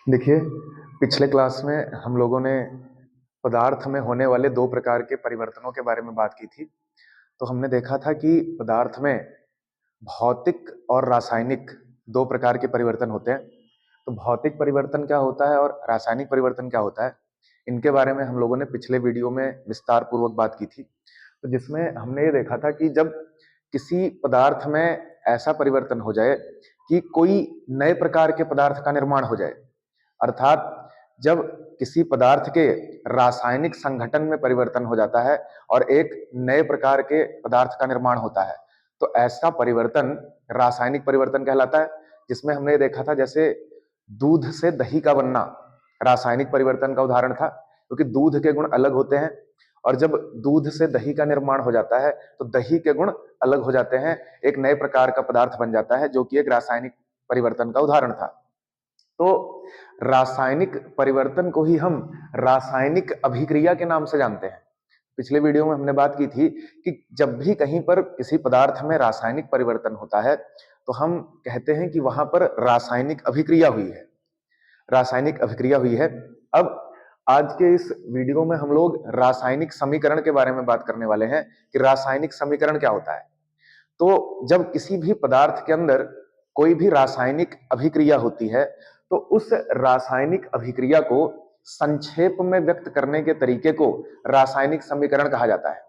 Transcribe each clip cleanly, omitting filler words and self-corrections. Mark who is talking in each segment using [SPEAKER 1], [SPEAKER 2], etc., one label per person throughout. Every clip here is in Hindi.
[SPEAKER 1] देखिए, पिछले क्लास में हम लोगों ने पदार्थ में होने वाले दो प्रकार के परिवर्तनों के बारे में बात की थी। तो हमने देखा था कि पदार्थ में भौतिक और रासायनिक दो प्रकार के परिवर्तन होते हैं। तो भौतिक परिवर्तन क्या होता है और रासायनिक परिवर्तन क्या होता है, इनके बारे में हम लोगों ने पिछले वीडियो में विस्तार पूर्वक बात की थी। तो जिसमें हमने ये देखा था कि जब किसी पदार्थ में ऐसा परिवर्तन हो जाए कि कोई नए प्रकार के पदार्थ का निर्माण हो जाए, अर्थात जब किसी पदार्थ के रासायनिक संगठन में परिवर्तन हो जाता है और एक नए प्रकार के पदार्थ का निर्माण होता है, तो ऐसा परिवर्तन रासायनिक परिवर्तन कहलाता है। जिसमें हमने ये देखा था जैसे दूध से दही का बनना रासायनिक परिवर्तन का उदाहरण था, क्योंकि दूध के गुण अलग होते हैं और जब दूध से दही का निर्माण हो जाता है तो दही के गुण अलग हो जाते हैं, एक नए प्रकार का पदार्थ बन जाता है, जो कि एक रासायनिक परिवर्तन का उदाहरण था। तो रासायनिक परिवर्तन को ही हम रासायनिक अभिक्रिया के नाम से जानते हैं। पिछले वीडियो में हमने बात की थी कि जब भी कहीं पर किसी पदार्थ में रासायनिक परिवर्तन होता है तो हम कहते हैं कि वहां पर रासायनिक अभिक्रिया हुई है, रासायनिक अभिक्रिया हुई है। अब आज के इस वीडियो में हम लोग रासायनिक समीकरण के बारे में बात करने वाले हैं कि रासायनिक समीकरण क्या होता है। तो जब किसी भी पदार्थ के अंदर कोई भी रासायनिक अभिक्रिया होती है तो उस रासायनिक अभिक्रिया को संक्षेप में व्यक्त करने के तरीके को रासायनिक समीकरण कहा जाता है।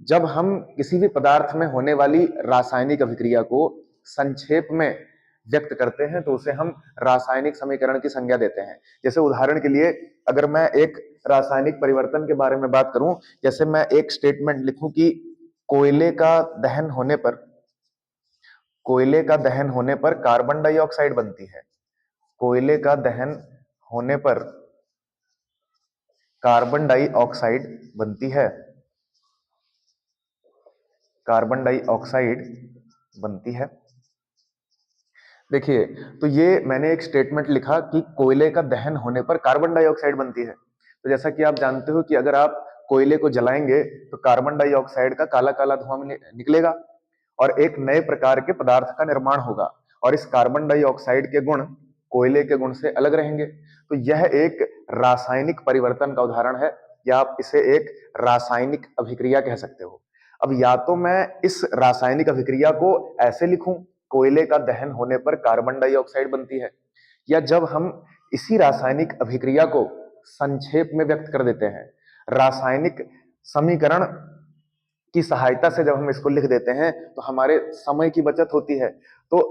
[SPEAKER 1] जब हम किसी भी पदार्थ में होने वाली रासायनिक अभिक्रिया को संक्षेप में व्यक्त करते हैं तो उसे हम रासायनिक समीकरण की संज्ञा देते हैं। जैसे उदाहरण के लिए अगर मैं एक रासायनिक परिवर्तन के बारे में बात करूं, जैसे मैं एक स्टेटमेंट लिखूं कि कोयले का दहन होने पर कोयले का दहन होने पर कार्बन डाइऑक्साइड बनती है। कोयले का दहन होने पर कार्बन डाइऑक्साइड बनती है। कार्बन डाइऑक्साइड बनती है। देखिए, तो ये मैंने एक स्टेटमेंट लिखा कि कोयले का दहन होने पर कार्बन डाइऑक्साइड बनती है। तो जैसा कि आप जानते हो कि अगर आप कोयले को जलाएंगे तो कार्बन डाइऑक्साइड का काला काला धुआं निकलेगा और एक नए प्रकार के पदार्थ का निर्माण होगा और इस कार्बन डाइऑक्साइड के गुण कोयले के गुण से अलग रहेंगे। तो यह एक रासायनिक परिवर्तन का उदाहरण है या आप इसे एक रासायनिक अभिक्रिया कह सकते हो। अब या तो मैं इस रासायनिक अभिक्रिया को ऐसे लिखूं, कोयले का दहन होने पर कार्बन डाइऑक्साइड बनती है, या जब हम इसी रासायनिक अभिक्रिया को संक्षेप में व्यक्त कर देते हैं रासायनिक समीकरण की सहायता से, जब हम इसको लिख देते हैं तो हमारे समय की बचत होती है। तो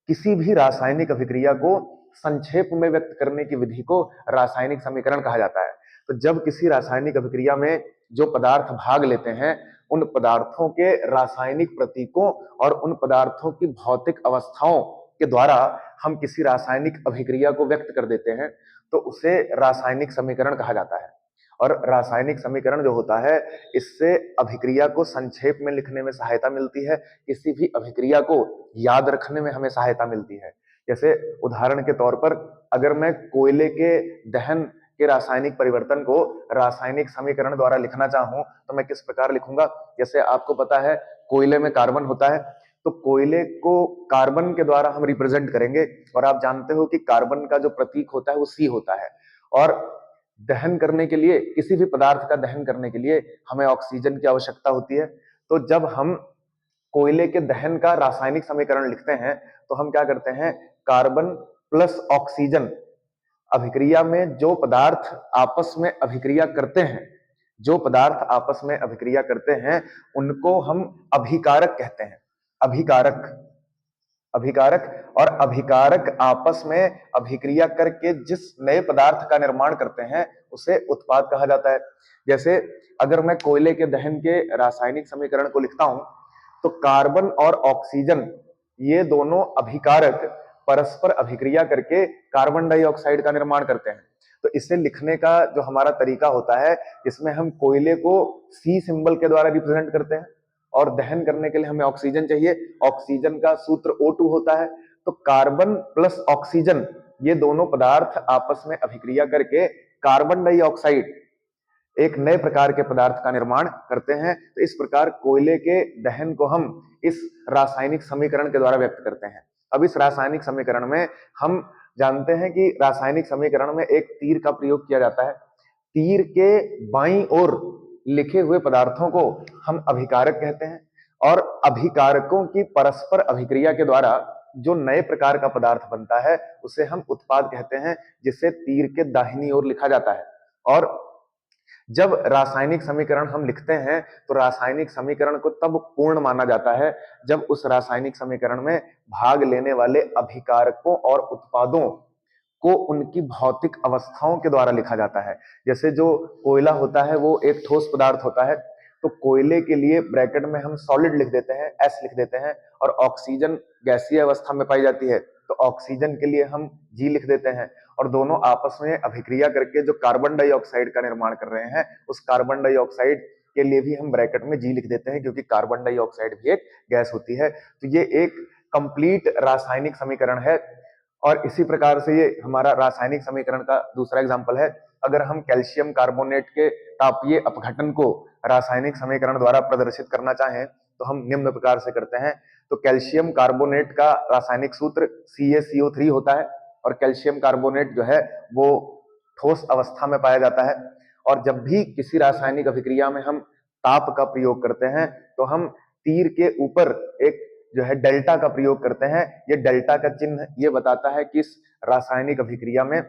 [SPEAKER 1] किसी भी रासायनिक अभिक्रिया को संक्षेप में व्यक्त करने की विधि को रासायनिक समीकरण कहा जाता है। तो जब किसी रासायनिक अभिक्रिया में जो पदार्थ भाग लेते हैं उन पदार्थों के रासायनिक प्रतीकों और उन पदार्थों की भौतिक अवस्थाओं के द्वारा हम किसी रासायनिक अभिक्रिया को व्यक्त कर देते हैं तो उसे रासायनिक समीकरण कहा जाता है। और रासायनिक समीकरण जो होता है, इससे अभिक्रिया को संक्षेप में लिखने में सहायता मिलती है, किसी भी अभिक्रिया को याद रखने में हमें सहायता मिलती है। जैसे उदाहरण के तौर पर अगर मैं कोयले के दहन के रासायनिक परिवर्तन को रासायनिक समीकरण द्वारा लिखना चाहूं तो मैं किस प्रकार लिखूंगा। जैसे आपको पता है कोयले में कार्बन होता है, तो कोयले को कार्बन के द्वारा हम रिप्रेजेंट करेंगे और आप जानते हो कि कार्बन का जो प्रतीक होता है वो सी होता है। और दहन करने के लिए, किसी भी पदार्थ का दहन करने के लिए हमें ऑक्सीजन की आवश्यकता होती है। तो जब हम कोयले के दहन का रासायनिक समीकरण लिखते हैं तो हम क्या करते हैं, कार्बन प्लस ऑक्सीजन अभिक्रिया में जो पदार्थ आपस में अभिक्रिया करते हैं, जो पदार्थ आपस में अभिक्रिया करते हैं उनको हम अभिकारक कहते हैं। अभिकारक, अभिकारक और अभिकारक आपस में अभिक्रिया करके जिस नए पदार्थ का निर्माण करते हैं उसे उत्पाद कहा जाता है। जैसे अगर मैं कोयले के दहन के रासायनिक समीकरण को लिखता हूं तो कार्बन और ऑक्सीजन ये दोनों अभिकारक परस्पर अभिक्रिया करके कार्बन डाइऑक्साइड का निर्माण करते हैं। तो इसे लिखने का जो हमारा तरीका होता है, इसमें हम कोयले को सी सिंबल के द्वारा रिप्रेजेंट करते हैं और दहन करने के लिए हमें ऑक्सीजन चाहिए, ऑक्सीजन का सूत्र O2 होता है। तो कार्बन प्लस ऑक्सीजन ये दोनों पदार्थ आपस में अभिक्रिया करके कार्बन डाइऑक्साइड एक नए प्रकार के पदार्थ का निर्माण करते हैं। तो इस प्रकार कोयले के दहन को हम इस रासायनिक समीकरण के द्वारा व्यक्त करते हैं। अब इस रासायनिक समीकरण में हम जानते हैं कि रासायनिक समीकरण में एक तीर का प्रयोग किया जाता है। तीर के बाईं ओर लिखे हुए पदार्थों को हम अभिकारक कहते हैं, और अभिकारकों की परस्पर अभिक्रिया के द्वारा जो नए प्रकार का पदार्थ बनता है उसे हम उत्पाद कहते हैं, जिसे तीर के दाहिनी ओर लिखा जाता है। और जब रासायनिक समीकरण हम लिखते हैं तो रासायनिक समीकरण को तब पूर्ण माना जाता है जब उस रासायनिक समीकरण में भाग लेने वाले अभिकारकों और उत्पादों को उनकी भौतिक अवस्थाओं के द्वारा लिखा जाता है। जैसे जो कोयला होता है वो एक ठोस पदार्थ होता है, तो कोयले के लिए ब्रैकेट में हम सॉलिड लिख देते हैं, एस लिख देते हैं, और ऑक्सीजन गैसीय अवस्था में पाई जाती है तो ऑक्सीजन के लिए हम जी लिख देते हैं। और दोनों आपस में अभिक्रिया करके जो कार्बन डाइऑक्साइड का निर्माण कर रहे हैं उस कार्बन डाइऑक्साइड के लिए भी हम ब्रैकेट में जी लिख देते हैं, क्योंकि कार्बन डाइऑक्साइड भी एक गैस होती है। तो ये एक कंप्लीट रासायनिक समीकरण है। और इसी प्रकार से ये हमारा रासायनिक समीकरण का दूसरा एग्जाम्पल है। अगर हम कैल्शियम कार्बोनेट के तापीय अपघटन को रासायनिक समीकरण द्वारा प्रदर्शित करना चाहें तो हम निम्न प्रकार से करते हैं। तो कैल्शियम कार्बोनेट का रासायनिक सूत्र CaCO3 होता है, और कैल्शियम कार्बोनेट जो है वो ठोस अवस्था में पाया जाता है। और जब भी किसी रासायनिक अभिक्रिया में हम ताप का प्रयोग करते हैं तो हम तीर के ऊपर एक जो है डेल्टा का प्रयोग करते हैं। ये डेल्टा का चिन्ह ये बताता है कि इस रासायनिक अभिक्रिया में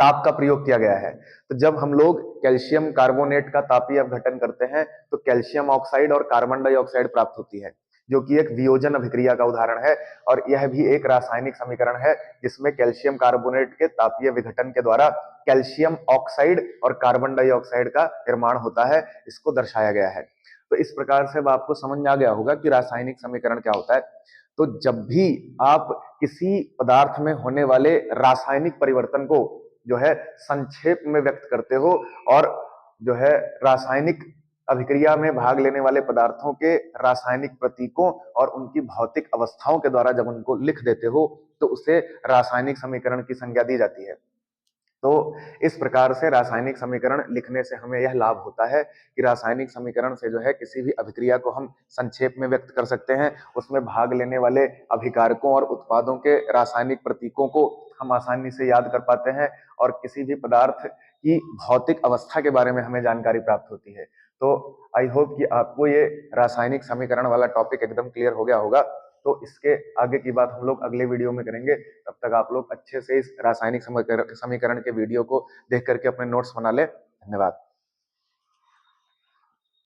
[SPEAKER 1] ताप का प्रयोग किया गया है। तो जब हम लोग कैल्शियम कार्बोनेट का तापीय अपघटन करते हैं तो कैल्शियम ऑक्साइड और कार्बन डाइऑक्साइड प्राप्त होती है, जो कि एक वियोजन अभिक्रिया का उदाहरण है। और यह भी एक रासायनिक समीकरण है जिसमें कैल्शियम कार्बोनेट के तापीय विघटन के द्वारा कैल्शियम ऑक्साइड और कार्बन डाइऑक्साइड का निर्माण होता है, इसको दर्शाया गया है। तो इस प्रकार से अब आपको समझ में आ गया होगा कि रासायनिक समीकरण क्या होता है। तो जब भी आप किसी पदार्थ में होने वाले रासायनिक परिवर्तन को जो है संक्षेप में व्यक्त करते हो, और जो है रासायनिक अभिक्रिया में भाग लेने वाले पदार्थों के रासायनिक प्रतीकों और उनकी भौतिक अवस्थाओं के द्वारा जब उनको लिख देते हो तो उसे रासायनिक समीकरण की संज्ञा दी जाती है। तो इस प्रकार से रासायनिक समीकरण लिखने से हमें यह लाभ होता है कि रासायनिक समीकरण से जो है किसी भी अभिक्रिया को हम संक्षेप में व्यक्त कर सकते हैं, उसमें भाग लेने वाले अभिकारकों और उत्पादों के रासायनिक प्रतीकों को हम आसानी से याद कर पाते हैं, और किसी भी पदार्थ की भौतिक अवस्था के बारे में हमें जानकारी प्राप्त होती है। तो आई होप कि आपको ये रासायनिक समीकरण वाला टॉपिक एकदम क्लियर हो गया होगा। तो इसके आगे की बात हम लोग अगले वीडियो में करेंगे। तब तक आप लोग अच्छे से इस रासायनिक समीकरण के वीडियो को देख करके अपने नोट्स बना ले। धन्यवाद।